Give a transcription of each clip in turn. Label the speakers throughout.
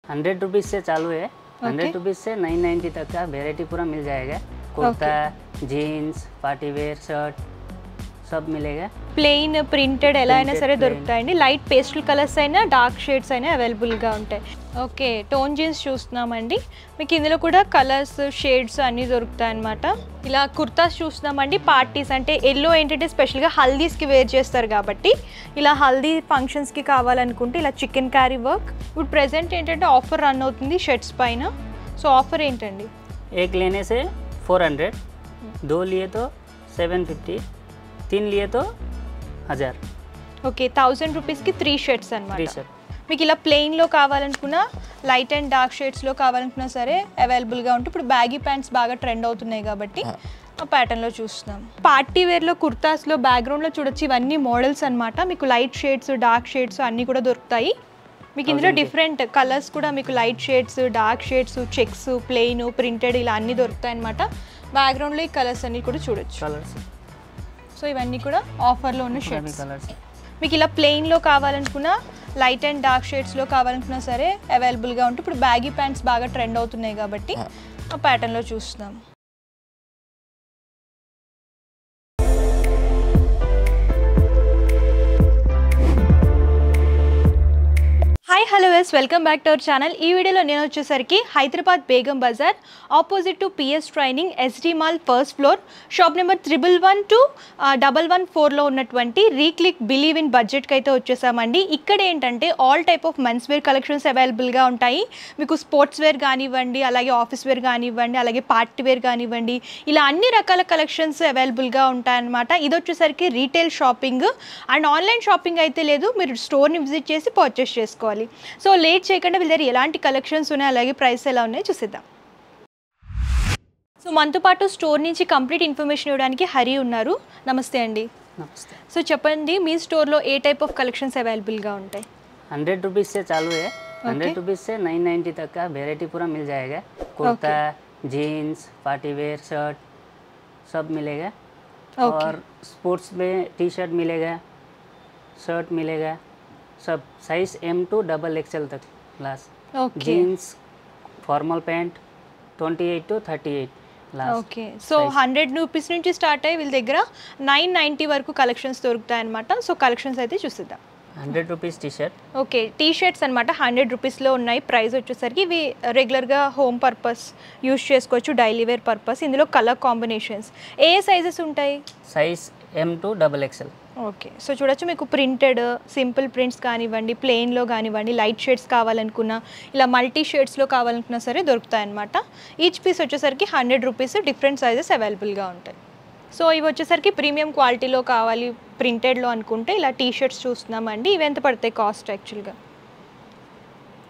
Speaker 1: 100 rupees से चालू है। 100 रुपीज़ से 990 तक का वेराइटी पूरा मिल जाएगा। Kurta, jeans, party wear, shirt सब मिलेगा।
Speaker 2: ప్లెయిన్ ప్రింటెడ్ ఎలా అయినా సరే దొరుకుతాయండి. లైట్ పేస్టల్ కలర్స్ అయినా డార్క్ షేడ్స్ అయినా అవైలబుల్గా ఉంటాయి. ఓకే, టోన్ జీన్స్ చూస్తున్నామండి. మీకు ఇందులో కూడా కలర్స్ షేడ్స్ అన్నీ దొరుకుతాయి అన్నమాట. ఇలా కుర్తాస్ చూస్తున్నామండి. పార్టీస్ అంటే ఎల్లో ఏంటంటే స్పెషల్గా హల్దీస్కి వేర్ చేస్తారు కాబట్టి ఇలా హల్దీ ఫంక్షన్స్కి కావాలనుకుంటే ఇలా చికెన్ క్యారీ వర్క్. ఇప్పుడు ప్రెజెంట్ ఏంటంటే ఆఫర్ రన్ అవుతుంది షర్ట్స్ పైన. సో ఆఫర్ ఏంటండి?
Speaker 1: एक लेने से 400, 2 लिए तो 750, 3 लिए तो 1000।
Speaker 2: ఓకే, 1000 రూపీస్కి 3 షర్ట్స్ అనమాట.
Speaker 1: 3 शर्ट
Speaker 2: మీకు ఇలా ప్లెయిన్లో కావాలనుకున్నా లైట్ అండ్ డార్క్ షేడ్స్లో కావాలనుకున్నా సరే అవైలబుల్గా ఉంటుంది. ఇప్పుడు బ్యాగీ ప్యాంట్స్ బాగా ట్రెండ్ అవుతున్నాయి కాబట్టి ఆ ప్యాటర్న్లో చూస్తున్నాం. పార్టీ వేర్లో కుర్తాస్లో బ్యాక్గ్రౌండ్లో చూడొచ్చు ఇవన్నీ మోడల్స్ అనమాట. మీకు లైట్ షేడ్స్ డార్క్ షేడ్స్ అన్నీ కూడా దొరుకుతాయి. మీకు ఇందులో డిఫరెంట్ కలర్స్ కూడా మీకు light shades dark shades checks plain printed ఇలా అన్నీ దొరుకుతాయి అనమాట. బ్యాక్గ్రౌండ్లో ఈ కలర్స్ అన్నీ కూడా చూడొచ్చు.
Speaker 1: कलर्स
Speaker 2: సో ఇవన్నీ కూడా ఆఫర్లో ఉన్న షేడ్స్.
Speaker 1: कलर्स
Speaker 2: మీకు ఇలా ప్లెయిన్లో కావాలనుకున్నా లైట్ అండ్ డార్క్ షేడ్స్లో కావాలనుకున్నా సరే అవైలబుల్గా ఉంటుంది. ఇప్పుడు బ్యాగీ ప్యాంట్స్ బాగా ట్రెండ్ అవుతున్నాయి కాబట్టి ఆ ప్యాటర్న్లో చూస్తున్నాం. Hi hello yes, welcome back to our channel. ఈ వీడియోలో నేను వచ్చేసరికి Hyderabad Begum Bazaar opposite to PS training SD mall first floor shop number 111 to 114లో ఉన్నటువంటి రీక్లిక్ బిలీవ్ ఇన్ బడ్జెట్కి అయితే వచ్చేసామండి. ఇక్కడ ఏంటంటే all type of men's wear collections అవైలబుల్గా ఉంటాయి. మీకు స్పోర్ట్స్ వేర్ కానివ్వండి, అలాగే ఆఫీస్ వేర్ కానివ్వండి, అలాగే పార్టీ వేర్ కానివ్వండి, ఇలా అన్ని రకాల కలెక్షన్స్ అవైలబుల్గా ఉంటాయన్నమాట. ఇది వచ్చేసరికి retail shopping and online shopping అయితే లేదు, మీరు స్టోర్ని విజిట్ చేసి పర్చేస్ చేసుకోవాలి. సో లేట్ చేయకుండా వీళ్ళ దగ్గర ఎలాంటి కలెక్షన్స్ ఉన్నాయి అలాగే ప్రైస్ ఎలా ఉన్నాయో చూసేద్దాం. సో మనతో పాటు స్టోర్ నుంచి కంప్లీట్ ఇన్ఫర్మేషన్ ఇవ్వడానికి హరి ఉన్నారు. నమస్తే అండి.
Speaker 1: नमस्ते।
Speaker 2: సో చెప్పండి, మీ స్టోర్లో ఏ టైప్ ఆఫ్ కలెక్షన్స్ అవైలబుల్గా ఉంటాయి?
Speaker 1: 100 रुपीज़ से चालू है। 100 रुपीज़ से 990 तक का वेराइटी पूरा मिल जाएगा। Kurta, jeans, party wear, shirt सब मिलेगा। और स्पोर्ट्स में टी शर्ट मिलेगा, शर्ट मिलेगा, सब साइज M to XXL तक last. Jeans, formal pant 28 to 38 last.
Speaker 2: Okay, so 100 rupees నుంచి స్టార్ట్ అయ్యి వీళ్ళ దగ్గర 990 వరకు కలెక్షన్స్ దొరుకుతాయి అనమాట. సో కలెక్షన్స్ అయితే చూసేద్దాం.
Speaker 1: 100 rupees T shirt.
Speaker 2: Okay, T shirts అనమాట 100 రూపీస్లో ఉన్నాయి. ప్రైస్ వచ్చేసరికి ఇవి రెగ్యులర్గా హోమ్ పర్పస్ యూస్ చేసుకోవచ్చు, డైలీ వేర్ పర్పస్. ఇందులో కలర్ కాంబినేషన్స్ ఏ సైజెస్ ఉంటాయి?
Speaker 1: Size M to XXL।
Speaker 2: Okay, so చూడొచ్చు మీకు ప్రింటెడ్ సింపుల్ ప్రింట్స్ కానివ్వండి, ప్లెయిన్లో కానివ్వండి, లైట్ షేడ్స్ కావాలనుకున్నా, ఇలా మల్టీ షేడ్స్లో కావాలనుకున్నా సరే దొరుకుతాయి అనమాట. ఈచ్ పీస్ వచ్చేసరికి 100 రూపీస్, డిఫరెంట్ సైజెస్ అవైలబుల్గా ఉంటాయి. సో ఇవి వచ్చేసరికి ప్రీమియం క్వాలిటీలో కావాలి ప్రింటెడ్లో అనుకుంటే ఇలా టీ షర్ట్స్ చూస్తున్నామండి. ఇవి ఎంత పడతాయి కాస్ట్ యాక్చువల్గా?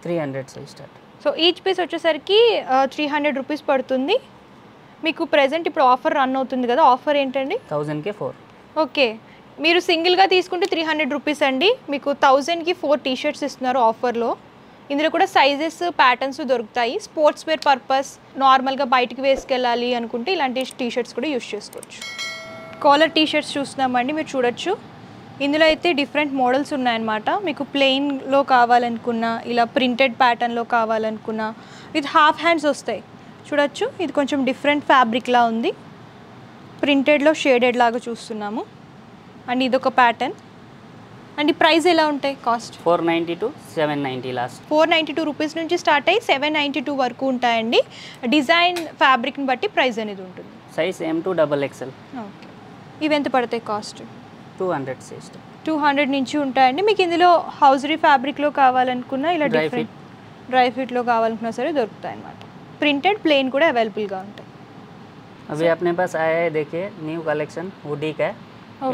Speaker 1: 300 से स्टार्ट।
Speaker 2: సో ఈచ్ పీస్ వచ్చేసరికి 300 రూపీస్ పడుతుంది. మీకు ప్రెజెంట్ ఇప్పుడు ఆఫర్ రన్ అవుతుంది కదా, ఆఫర్ ఏంటండి?
Speaker 1: 1000 के 4।
Speaker 2: ఓకే, మీరు సింగిల్గా తీసుకుంటే 300 రూపీస్ అండి. మీకు 1000కి 4 టీ షర్ట్స్ ఇస్తున్నారు ఆఫర్లో. ఇందులో కూడా సైజెస్ ప్యాటర్న్స్ దొరుకుతాయి. స్పోర్ట్స్ వేర్ పర్పస్ నార్మల్గా బయటికి వేసుకెళ్ళాలి అనుకుంటే ఇలాంటి టీ షర్ట్స్ కూడా యూస్ చేసుకోవచ్చు. కాలర్ టీ షర్ట్స్ చూస్తున్నామండి, మీరు చూడొచ్చు. ఇందులో అయితే డిఫరెంట్ మోడల్స్ ఉన్నాయన్నమాట. మీకు ప్లెయిన్లో కావాలనుకున్నా, ఇలా ప్రింటెడ్ ప్యాటర్న్లో కావాలనుకున్నా, విత్ హాఫ్ హ్యాండ్స్ వస్తాయి. చూడొచ్చు, ఇది కొంచెం డిఫరెంట్ ఫ్యాబ్రిక్లా ఉంది. ప్రింటెడ్లో షేడెడ్ లాగా చూస్తున్నాము. అండ్ ఇదొక ప్యాటర్న్. అండ్ ఈ ప్రైస్ ఎలా ఉంటాయి కాస్ట్?
Speaker 1: 490 to 790 last.
Speaker 2: 492 రూపీస్ నుంచి స్టార్ట్ అయ్యి 792 వరకు ఉంటాయండి. డిజైన్ ఫ్యాబ్రిక్ని బట్టి ప్రైస్ అనేది ఉంటుంది.
Speaker 1: Size M to XXL।
Speaker 2: Okay, ఇవి ఎంత పడతాయి కాస్ట్?
Speaker 1: 200 से स्टार्ट।
Speaker 2: 200 నుంచి ఉంటాయండి. మీకు ఇందులో హౌజరీ ఫ్యాబ్రిక్లో కావాలనుకున్నా, ఇలా డిఫరెంట్ డ్రై ఫిట్లో కావాలనుకున్నా సరే దొరుకుతాయి అన్నమాట. ప్రింటెడ్ ప్లెయిన్ కూడా అవైలబుల్గా ఉంటాయి.
Speaker 1: अभी अपने पास आया है, देखिए न्यू कलेक्शन हुडी का।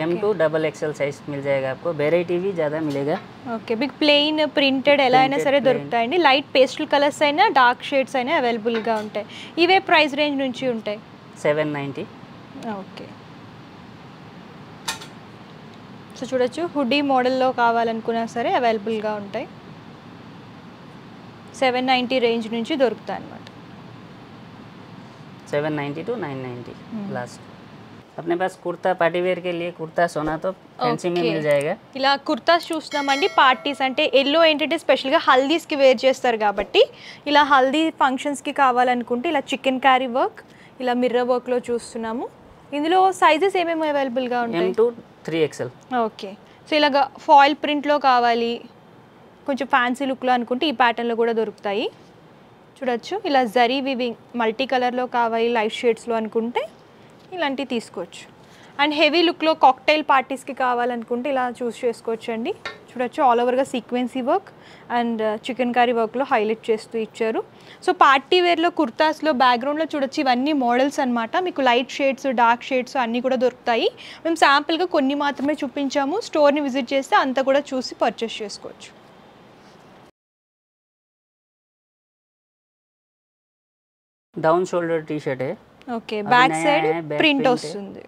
Speaker 1: M to XXL साइज मिल जाएगा आपको। वेराइटी भी ज़्यादा मिलेगा।
Speaker 2: ఓకే, మీకు ప్లెయిన్ ప్రింటెడ్ ఎలా అయినా సరే దొరుకుతాయండి. లైట్ పేస్టల్ కలర్స్ అయినా డార్క్ షేడ్స్ అయినా అవైలబుల్గా ఉంటాయి. ఇవే ప్రైస్ రేంజ్ నుంచి ఉంటాయి.
Speaker 1: 790।
Speaker 2: ఓకే, సో చూడొచ్చు హుడీ మోడల్లో కావాలనుకున్నా సరే అవైలబుల్గా ఉంటాయి. 790 రేంజ్ నుంచి దొరుకుతాయి అన్నమాట.
Speaker 1: 790 to 990 లాస్ట్. अपने पास कुर्ता पार्टी वेयर के लिए कुर्ता सोना तो फैंसी में मिल जाएगा।
Speaker 2: ఇలా కుర్తాస్ చూస్తున్నామండి. పార్టీస్ అంటే ఎల్లో ఏంటంటే స్పెషల్గా హల్దీస్కి వేర్ చేస్తారు కాబట్టి ఇలా హల్దీ ఫంక్షన్స్కి కావాలనుకుంటే ఇలా చికెన్ క్యారీ వర్క్, ఇలా మిర్రర్ వర్క్లో చూస్తున్నాము. ఇందులో సైజెస్ ఏమేమి అవైలబుల్గా ఉంటాయి?
Speaker 1: M to 3XL.
Speaker 2: Okay. So ఇలాగా ఫాయిల్ ప్రింట్లో కావాలి, కొంచెం ఫ్యాన్సీ లుక్లో అనుకుంటే ఈ ప్యాటర్న్లో కూడా దొరుకుతాయి. చూడొచ్చు. ఇలా జరీ వివింగ్ మల్టీ కలర్లో కావాలి, లైట్ షేడ్స్లో అనుకుంటే ఇలాంటివి తీసుకోవచ్చు. అండ్ హెవీ లుక్లో కాక్టైల్ పార్టీస్కి కావాలనుకుంటే ఇలా చూస్ చేసుకోవచ్చు అండి. చూడొచ్చు ఆల్ ఓవర్గా సీక్వెన్సీ వర్క్ అండ్ చికెన్ కర్రీ వర్క్లో హైలైట్ చేస్తూ ఇచ్చారు. సో పార్టీ వేర్లో కుర్తాస్లో బ్యాక్గ్రౌండ్లో చూడొచ్చు ఇవన్నీ మోడల్స్ అనమాట. మీకు లైట్ షేడ్స్, డార్క్ షేడ్స్ అన్నీ కూడా దొరుకుతాయి. మేము శాంపుల్గా కొన్ని మాత్రమే చూపించాము. స్టోర్ని విజిట్ చేస్తే అంతా కూడా చూసి పర్చేస్ చేసుకోవచ్చు.
Speaker 1: डाउन शोल्डर टी शर्ट है.
Speaker 2: ఓకే. బ్యాక్ సైడ్ ప్రింట్ వస్తుంది.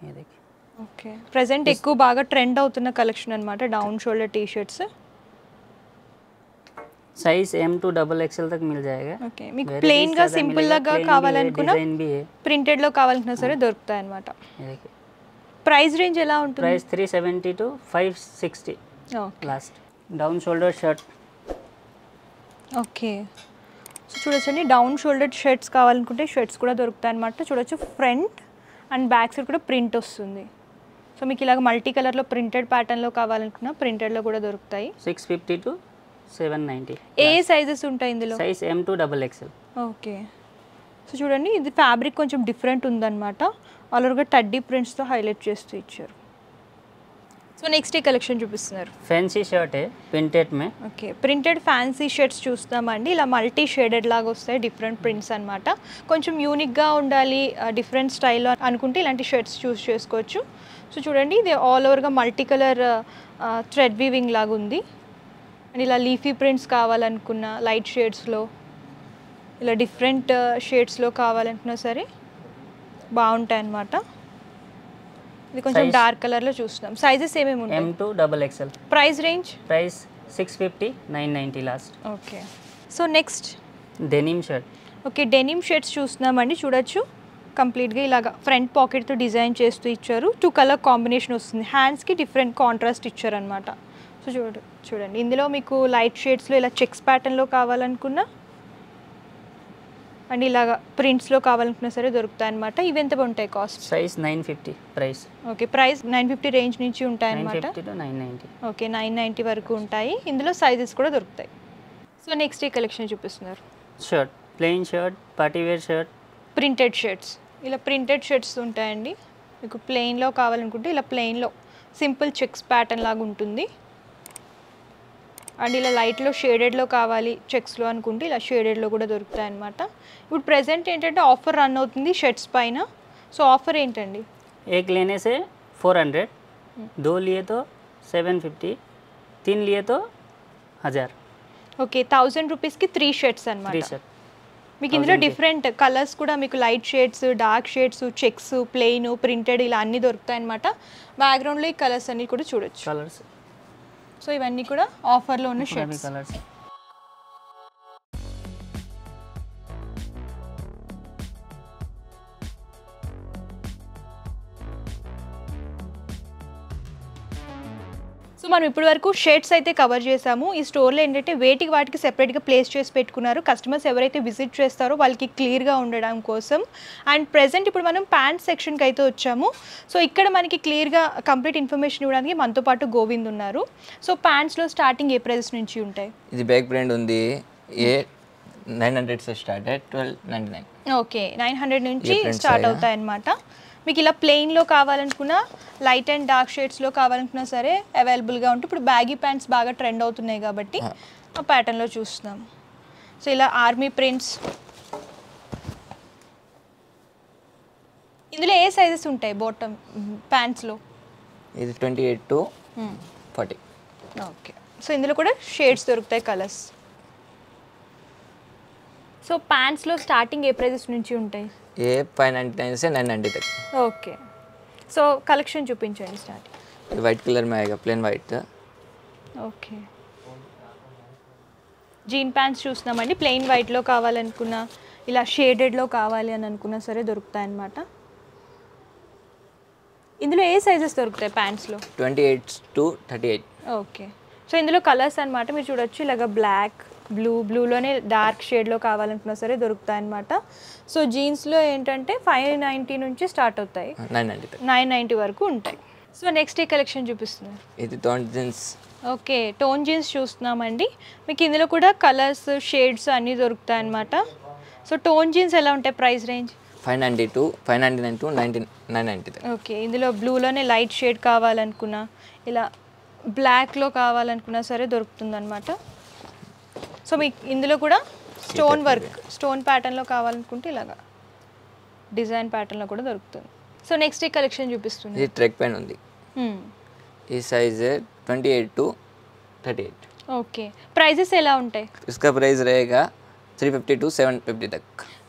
Speaker 1: ये देखिए.
Speaker 2: ఓకే. ప్రెజెంట్ ఎక్కువ బాగా ట్రెండ్ అవుతున్న కలెక్షన్ అనమాట down shoulder T shirts.
Speaker 1: Size M to XXL तक मिल जाएगा.
Speaker 2: ఓకే. మీకు ప్లెయిన్ గా సింపుల్ లాగా కావాలనుకున్నా
Speaker 1: डिजाइन भी है.
Speaker 2: ప్రింటెడ్ లో కావాలనుకున్నా సరే దొరుకుతాయి అన్నమాట.
Speaker 1: ये देखिए.
Speaker 2: ప్రైస్ రేంజ్ ఎలా ఉంటుంది?
Speaker 1: Price 370 to 560
Speaker 2: okay.
Speaker 1: Last. Down shoulder shirt.
Speaker 2: Okay. So చూడొచ్చండి డౌన్ షోల్డర్ షర్ట్స్ కావాలనుకుంటే షర్ట్స్ కూడా దొరుకుతాయి అన్నమాట. చూడొచ్చు ఫ్రంట్ అండ్ బ్యాక్ సైడ్ కూడా ప్రింట్ వస్తుంది. సో మీకు ఇలాగ మల్టీ కలర్లో ప్రింటెడ్ ప్యాటర్న్లో కావాలనుకున్నా ప్రింటెడ్లో కూడా దొరుకుతాయి.
Speaker 1: 650 to 790.
Speaker 2: ఏ సైజెస్ ఉంటాయి ఇందులో?
Speaker 1: Size M to XXL.
Speaker 2: Okay. So చూడండి ఇది ఫ్యాబ్రిక్ కొంచెం డిఫరెంట్ ఉందన్నమాట. ఆల్రెడీగా టడ్డీ ప్రింట్స్తో హైలైట్ చేస్తూ ఇచ్చారు. సో నెక్స్ట్ ఈ కలెక్షన్ చూపిస్తున్నారు.
Speaker 1: फैंसी शर्ट है प्रिंटेड में.
Speaker 2: ఓకే. ప్రింటెడ్ ఫ్యాన్సీ షర్ట్స్ చూస్తామండి. ఇలా మల్టీ షేడెడ్ లాగా వస్తాయి, డిఫరెంట్ ప్రింట్స్ అనమాట. కొంచెం యూనిక్గా ఉండాలి, డిఫరెంట్ స్టైల్లో అనుకుంటే ఇలాంటి షర్ట్స్ చూస్ చేసుకోవచ్చు. సో చూడండి ఇది ఆల్ ఓవర్గా మల్టీ కలర్ థ్రెడ్ వీవింగ్ లాగా ఉంది. అండ్ ఇలా లీఫీ ప్రింట్స్ కావాలనుకున్న లైట్ షేడ్స్లో, ఇలా డిఫరెంట్ షేడ్స్లో కావాలనుకున్నా సరే బాగుంటాయి అన్నమాట. ఇది కొంచెం డార్క్ కలర్లో చూస్తున్నాం. సైజెస్ ఏమేమి ఉంటాయి?
Speaker 1: M to XXL.
Speaker 2: Price range?
Speaker 1: Price 650 990 last.
Speaker 2: Okay. So next
Speaker 1: denim shirt.
Speaker 2: Okay. Denim shirts చూస్తున్నామండి. చూడొచ్చు కంప్లీట్గా ఇలాగా ఫ్రంట్ పాకెట్తో డిజైన్ చేస్తూ ఇచ్చారు. 2 కలర్ కాంబినేషన్ వస్తుంది. హ్యాండ్స్కి డిఫరెంట్ కాంట్రాస్ట్ ఇచ్చారనమాట. సో చూడండి ఇందులో మీకు లైట్ షేడ్స్లో ఇలా చెక్స్ ప్యాటర్న్లో కావాలనుకున్నా అండ్ ఇలాగా ప్రింట్స్లో కావాలనుకున్నా సరే దొరుకుతాయి అనమాట. ఇవి ఎంత ఉంటాయి cost?
Speaker 1: Size 950 price.
Speaker 2: Okay. Price 950 range నుంచి ఉంటాయి అనమాట.
Speaker 1: 950 to 990.
Speaker 2: ఓకే. 990 వరకు ఉంటాయి. ఇందులో సైజెస్ కూడా దొరుకుతాయి. సో నెక్స్ట్ ఈ కలెక్షన్ చూపిస్తున్నారు.
Speaker 1: Shirt plain shirt, party wear shirt,
Speaker 2: printed shirts. ఇలా ప్రింటెడ్ షర్ట్స్ ఉంటాయండి. మీకు ప్లెయిన్లో కావాలనుకుంటే ఇలా ప్లెయిన్లో సింపుల్ చెక్స్ ప్యాటర్న్ లాగా ఉంటుంది. అండ్ ఇలా లైట్లో షేడెడ్లో కావాలి చెక్స్లో అనుకుంటే ఇలా షేడెడ్లో కూడా దొరుకుతాయి అన్నమాట. ఇప్పుడు ప్రెజెంట్ ఏంటంటే ఆఫర్ రన్ అవుతుంది షర్ట్స్ పైన. సో ఆఫర్ ఏంటండి?
Speaker 1: एक लेने से 400, 2 लिए तो 750, 3 लिए तो 1000.
Speaker 2: ఓకే. 1000 రూపీస్కి 3 షర్ట్స్ అనమాట.
Speaker 1: 3 शर्ट.
Speaker 2: మీకు ఇందులో డిఫరెంట్ కలర్స్ కూడా మీకు light shades, dark shades, checks, plain, printed ఇలా అన్నీ దొరుకుతాయి అనమాట. బ్యాక్గ్రౌండ్లో ఈ కలర్స్ అన్నీ కూడా చూడొచ్చు.
Speaker 1: కలర్స్.
Speaker 2: సో ఇవన్నీ కూడా ఆఫర్లో ఉన్న షర్ట్స్.
Speaker 1: కలర్స్.
Speaker 2: సో మనం ఇప్పటి వరకు షర్ట్స్ అయితే కవర్ చేసాము. ఈ స్టోర్లో ఏంటంటే వేటికి వాటికి సెపరేట్గా ప్లేస్ చేసి పెట్టుకున్నారు. కస్టమర్స్ ఎవరైతే విజిట్ చేస్తారో వాళ్ళకి క్లియర్గా ఉండడం కోసం. అండ్ ప్రెజెంట్ ఇప్పుడు మనం ప్యాంట్ సెక్షన్కి అయితే వచ్చాము. సో ఇక్కడ మనకి క్లియర్గా కంప్లీట్ ఇన్ఫర్మేషన్ ఇవ్వడానికి మనతో పాటు గోవింద్ ఉన్నారు. సో ప్యాంట్స్లో స్టార్టింగ్ ఏ ప్రైస్ నుంచి ఉంటాయి?
Speaker 3: ఇది బ్యాక్ బ్రాండ్ ఉంది. ఏ 900 से स्टार्ट है 1299.
Speaker 2: ఓకే. 900 నుంచి స్టార్ట్ అవుతాయి అన్నమాట. మీకు ఇలా ప్లెయిన్లో కావాలనుకున్నా లైట్ అండ్ డార్క్ షేడ్స్లో కావాలనుకున్నా సరే అవైలబుల్గా ఉంటుంది. ఇప్పుడు బ్యాగీ ప్యాంట్స్ బాగా ట్రెండ్ అవుతున్నాయి కాబట్టి ఆ ప్యాటర్న్లో చూస్తున్నాం. సో ఇలా ఆర్మీ ప్రింట్స్. ఇందులో ఏ సైజెస్ ఉంటాయి బాటమ్ ప్యాంట్స్లో?
Speaker 3: ఇది 28 to 40.
Speaker 2: ఓకే. సో ఇందులో కూడా షేడ్స్ దొరుకుతాయి, కలర్స్. సో ప్యాంట్స్లో స్టార్టింగ్ ఏ ప్రైజెస్ నుంచి ఉంటాయి?
Speaker 3: ये 599 से 990 तक.
Speaker 2: ఓకే. సో కలెక్షన్ చూపించండి స్టార్టింగ్.
Speaker 3: ये वाइट कलर में आएगा, plain white.
Speaker 2: Okay. Gene pants చూస్తున్నామండి. ప్లెయిన్ వైట్లో కావాలనుకున్నా ఇలా షేడెడ్లో కావాలి అని అనుకున్నా సరే దొరుకుతాయి అన్నమాట. ఇందులో ఏ సైజెస్ దొరుకుతాయి ప్యాంట్స్లో?
Speaker 3: 28 to 38.
Speaker 2: ఓకే. సో ఇందులో కలర్స్ అనమాట మీరు చూడొచ్చు, ఇలాగ బ్లాక్, బ్లూలోనే డార్క్ షేడ్లో కావాలనుకున్నా సరే దొరుకుతాయి అనమాట. సో జీన్స్లో ఏంటంటే 590 నుంచి స్టార్ట్ అవుతాయి, 990 వరకు ఉంటాయి. సో నెక్స్ట్ ఏ కలెక్షన్ చూపిస్తున్నారు?
Speaker 3: ఇది tone jeans.
Speaker 2: Okay, tone jeans చూస్తున్నామండి. మీకు ఇందులో కూడా కలర్స్, షేడ్స్ అన్నీ దొరుకుతాయి అనమాట. సో టోన్ జీన్స్ ఎలా ఉంటాయి ప్రైస్ రేంజ్?
Speaker 3: 599 to 990.
Speaker 2: ఓకే, ఇందులో బ్లూలోనే లైట్ షేడ్ కావాలనుకున్నా, ఇలా బ్లాక్లో కావాలనుకున్నా సరే దొరుకుతుంది అనమాట. సో మీకు ఇందులో కూడా స్టోన్ వర్క్, స్టోన్ ప్యాటర్న్లో కావాలనుకుంటే ఇలాగా డిజైన్ ప్యాటర్న్లో కూడా దొరుకుతుంది. సో నెక్స్ట్ ఈ కలెక్షన్ చూపిస్తుంది.
Speaker 3: ఇది ట్రెక్ పెన్ ఉంది. ఈ సైజ్ 28 to 38.
Speaker 2: ఓకే, ప్రైజెస్ ఎలా ఉంటాయి?
Speaker 3: इसका प्राइस रहेगा 350 to 750 तक.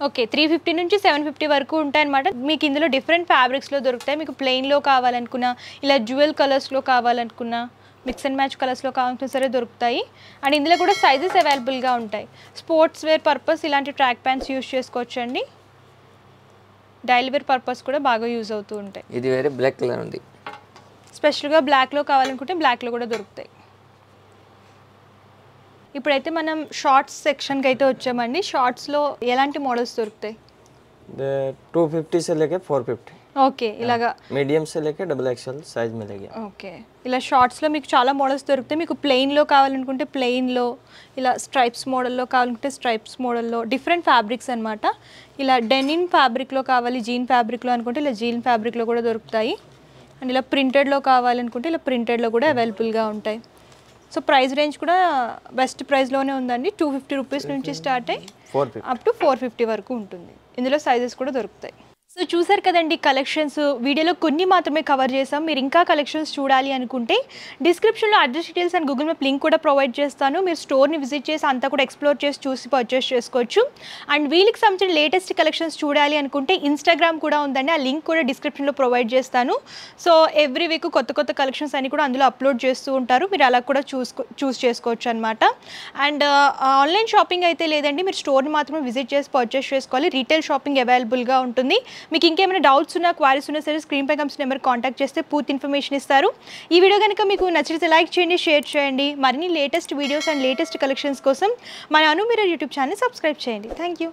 Speaker 2: ఓకే, 350 నుంచి 750 వరకు ఉంటాయి అనమాట. మీకు ఇందులో డిఫరెంట్ ఫ్యాబ్రిక్స్లో దొరుకుతాయి. మీకు ప్లెయిన్లో కావాలనుకున్నా, ఇలా జ్యువెల్ కలర్స్లో కావాలనుకున్నా, మిక్స్ అండ్ మ్యాచ్ కలర్స్లో కావాలనుకున్నా సరే దొరుకుతాయి. అండ్ ఇందులో కూడా సైజెస్ అవైలబుల్గా ఉంటాయి. స్పోర్ట్స్ వేర్ పర్పస్ ఇలాంటి ట్రాక్ ప్యాంట్స్ యూజ్ చేసుకోవచ్చండి. డైలీ వేర్ పర్పస్ కూడా బాగా యూజ్ అవుతూ ఉంటాయి.
Speaker 3: ఇది వేరే బ్లాక్ కలర్ ఉంది.
Speaker 2: స్పెషల్గా బ్లాక్లో కావాలనుకుంటే బ్లాక్లో కూడా దొరుకుతాయి. ఇప్పుడైతే మనం షార్ట్స్ సెక్షన్కి అయితే వచ్చామండి. షార్ట్స్లో ఎలాంటి మోడల్స్ దొరుకుతాయి?
Speaker 4: 250 से लेके 450.
Speaker 2: ఓకే, ఇలాగా
Speaker 4: मीडियम से लेके XXL साइज मिलेगी.
Speaker 2: ఓకే, ఇలా షార్ట్స్లో మీకు చాలా మోడల్స్ దొరుకుతాయి. మీకు ప్లెయిన్లో కావాలనుకుంటే ప్లెయిన్లో, ఇలా స్ట్రైప్స్ మోడల్లో కావాలనుకుంటే స్ట్రైప్స్ మోడల్లో, డిఫరెంట్ ఫ్యాబ్రిక్స్ అనమాట. ఇలా డెనిమ్ ఫ్యాబ్రిక్లో కావాలి, జీన్ ఫ్యాబ్రిక్లో అనుకుంటే ఇలా జీన్ ఫ్యాబ్రిక్లో కూడా దొరుకుతాయి. అండ్ ఇలా ప్రింటెడ్లో కావాలనుకుంటే ఇలా ప్రింటెడ్లో కూడా అవైలబుల్గా ఉంటాయి. సో ప్రైస్ రేంజ్ కూడా బెస్ట్ ప్రైస్లోనే ఉందండి. 250 రూపీస్ నుంచి స్టార్ట్ అయ్యి
Speaker 4: 450
Speaker 2: అప్ టు 450 వరకు ఉంటుంది. ఇందులో సైజెస్ కూడా దొరుకుతాయి. సో చూసారు కదండి కలెక్షన్స్. వీడియోలో కొన్ని మాత్రమే కవర్ చేసాం. మీరు ఇంకా కలెక్షన్స్ చూడాలి అనుకుంటే డిస్క్రిప్షన్లో address details and Google map link కూడా ప్రొవైడ్ చేస్తాను. మీరు స్టోర్ని విజిట్ చేసి అంతా కూడా ఎక్స్ప్లోర్ చేసి చూసి పర్చేస్ చేసుకోవచ్చు. అండ్ వీళ్ళకి సంబంధించిన లేటెస్ట్ కలెక్షన్స్ చూడాలి అనుకుంటే ఇన్స్టాగ్రామ్ కూడా ఉందండి, ఆ లింక్ కూడా డిస్క్రిప్షన్లో ప్రొవైడ్ చేస్తాను. సో ఎవ్రీ వీక్ కొత్త కలెక్షన్స్ అన్ని కూడా అందులో అప్లోడ్ చేస్తూ ఉంటారు. మీరు అలా కూడా చూస్ చేసుకోవచ్చు అనమాట. అండ్ ఆన్లైన్ షాపింగ్ అయితే లేదండి, మీరు స్టోర్ని మాత్రమే విజిట్ చేసి పర్చేస్ చేసుకోవాలి. రీటైల్ షాపింగ్ అవైలబుల్గా ఉంటుంది. మీకు ఇంకేమైనా డౌట్స్ ఉన్నా, క్వారీస్ ఉన్నా సరే స్క్రీన్ పై కనిపిస్తున్న నెంబర్ కాంటాక్ట్ చేస్తే పూర్తి ఇన్ఫర్మేషన్ ఇస్తారు. ఈ వీడియో కనుక మీకు నచ్చితే లైక్ చేయండి, షేర్ చేయండి. మరిన్ని latest videos and latest collections కోసం మన అను మిర్రర్ యూట్యూబ్ ఛానల్ సబ్స్క్రైబ్ చేయండి. Thank you.